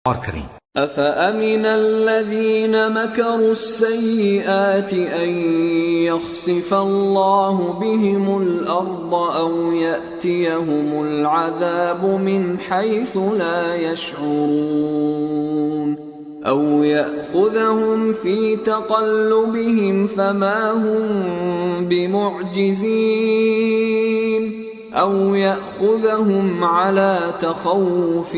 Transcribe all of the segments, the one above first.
اور کریں۔ أَفَأَمِنَ الَّذِينَ مَكَرُوا السَّيِّئَاتِ أَن يَخْسِفَ اللَّهُ بِهِمُ الْأَرْضَ أَوْ يَأْتِيَهُمُ الْعَذَابُ مِنْ حَيْثُ لَا يَشْعُرُونَ أَوْ يَأْخُذَهُمْ فِي تَقَلُّبِهِمْ فَمَا هُمْ بِمُعْجِزِينَ أَوْ يَأْخُذَهُمْ عَلَى تَخَوُّفٍ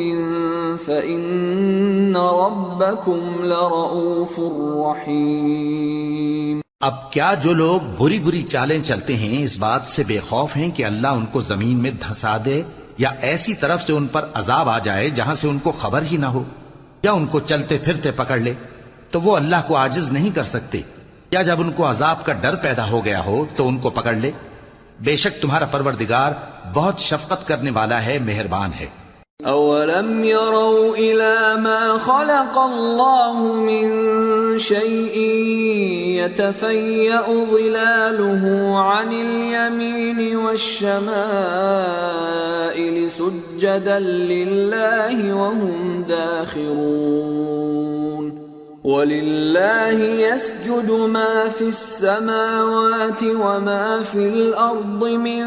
فَإِنَّ رَبَّكُمْ لَرَءُوفٌ رَحِيمٌ۔ اب کیا جو لوگ بری بری چالیں چلتے ہیں اس بات سے بے خوف ہیں کہ اللہ ان کو زمین میں دھسا دے یا ایسی طرف سے ان پر عذاب آ جائے جہاں سے ان کو خبر ہی نہ ہو، یا ان کو چلتے پھرتے پکڑ لے، تو وہ اللہ کو عاجز نہیں کر سکتے، یا جب ان کو عذاب کا ڈر پیدا ہو گیا ہو تو ان کو پکڑ لے؟ بے شک تمہارا پروردگار بہت شفقت کرنے والا ہے، مہربان ہے۔ أَوَلَمْ يَرَوْا إِلَى مَا خَلَقَ اللَّهُ مِن شَيْءٍ يَتَفَيَّأُ ظِلَالُهُ عَنِ الْيَمِينِ وَالشَّمَائِلِ سُجَّدًا لِلَّهِ وَهُمْ دَاخِرُونَ وَلِلَّهِ يَسْجُدُ مَا فِي السَّمَاوَاتِ وَمَا فِي الْأَرْضِ مِن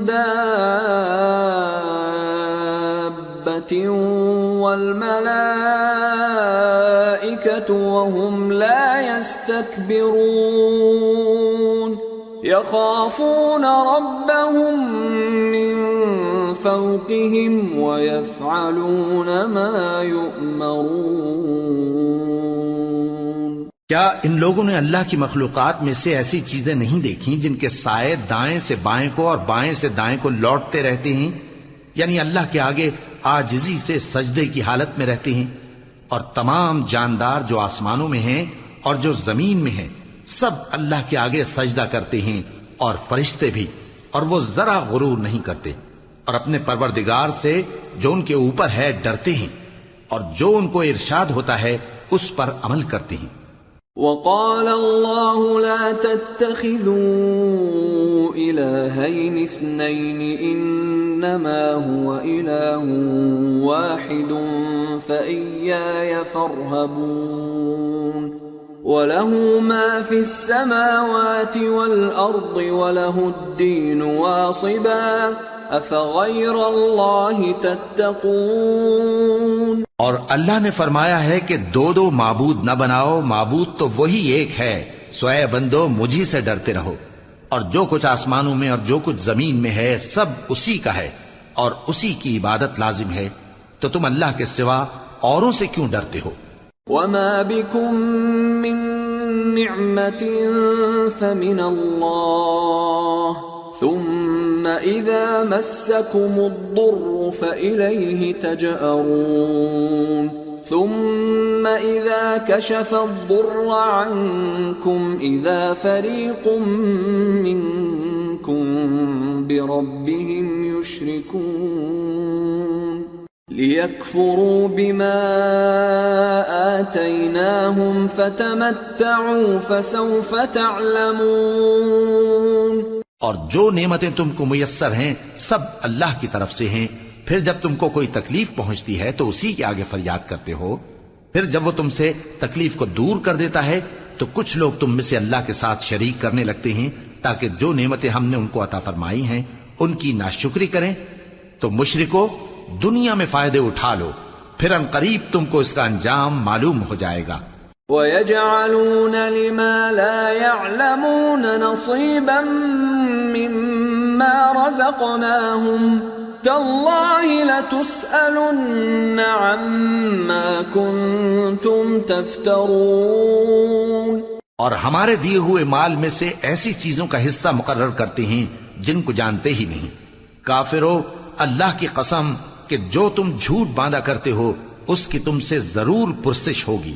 دَابَّةٍ وَالْمَلَائِكَةُ وَهُمْ لَا يَسْتَكْبِرُونَ يَخَافُونَ رَبَّهُم مِّن فَوْقِهِمْ وَيَفْعَلُونَ مَا يُؤْمَرُونَ۔ کیا ان لوگوں نے اللہ کی مخلوقات میں سے ایسی چیزیں نہیں دیکھی جن کے سائے دائیں سے بائیں کو اور بائیں سے دائیں کو لوٹتے رہتے ہیں، یعنی اللہ کے آگے عاجزی سے سجدے کی حالت میں رہتے ہیں؟ اور تمام جاندار جو آسمانوں میں ہیں اور جو زمین میں ہیں سب اللہ کے آگے سجدہ کرتے ہیں، اور فرشتے بھی، اور وہ ذرا غرور نہیں کرتے، اور اپنے پروردگار سے جو ان کے اوپر ہے ڈرتے ہیں، اور جو ان کو ارشاد ہوتا ہے اس پر عمل کرتے ہیں۔ وَقَالَ اللَّهُ لَا تَتَّخِذُوا إِلَٰهَيْنِ اثْنَيْنِ إِنَّمَا هُوَ إِلَٰهٌ وَاحِدٌ فَإِيَّايَ فَارْهَبُونِ وَلَهُ مَا فِي السَّمَاوَاتِ وَالْأَرْضِ وَلَهُ الدِّينُ وَاصِبًا أَفَغَيْرَ اللَّهِ تَتَّقُونَ۔ اور اللہ نے فرمایا ہے کہ دو دو معبود نہ بناؤ، معبود تو وہی ایک ہے، سوئے بندو مجھی سے ڈرتے رہو۔ اور جو کچھ آسمانوں میں اور جو کچھ زمین میں ہے سب اسی کا ہے اور اسی کی عبادت لازم ہے، تو تم اللہ کے سوا اوروں سے کیوں ڈرتے ہو؟ وَمَا بِكُم مِّن نِّعْمَةٍ فَمِنَ اللَّهِ ثُمَّ إِذَا مَسَّكُمُ الضُّرُّ فَإِلَيْهِ تَجْأَرُونَ ثُمَّ إِذَا كَشَفَ الضُّرَّ عَنكُمْ إِذَا فَرِيقٌ مِّنكُم بِرَبِّهِمْ يُشْرِكُونَ لِيَكْفُرُوا بِمَا آتَيْنَاهُمْ فَتَمَتَّعُوا فَسَوْفَ تَعْلَمُونَ۔ اور جو نعمتیں تم کو میسر ہیں سب اللہ کی طرف سے ہیں، پھر جب تم کو کوئی تکلیف پہنچتی ہے تو اسی کے آگے فریاد کرتے ہو، پھر جب وہ تم سے تکلیف کو دور کر دیتا ہے تو کچھ لوگ تم میں سے اللہ کے ساتھ شریک کرنے لگتے ہیں تاکہ جو نعمتیں ہم نے ان کو عطا فرمائی ہیں ان کی ناشکری کریں۔ تو مشرکو دنیا میں فائدے اٹھا لو، پھر ان قریب تم کو اس کا انجام معلوم ہو جائے گا۔ وَيَجْعَلُونَ لِمَا لَا يَعْلَمُونَ نَصِيبًا مِّمَّا رَزَقْنَاهُمْ تَاللَّهِ لَتُسْأَلُنَّ عَمَّا كُنتُمْ تَفْتَرُونَ۔ اور ہمارے دیے ہوئے مال میں سے ایسی چیزوں کا حصہ مقرر کرتے ہیں جن کو جانتے ہی نہیں۔ کافرو اللہ کی قسم کہ جو تم جھوٹ باندھا کرتے ہو اس کی تم سے ضرور پرسش ہوگی۔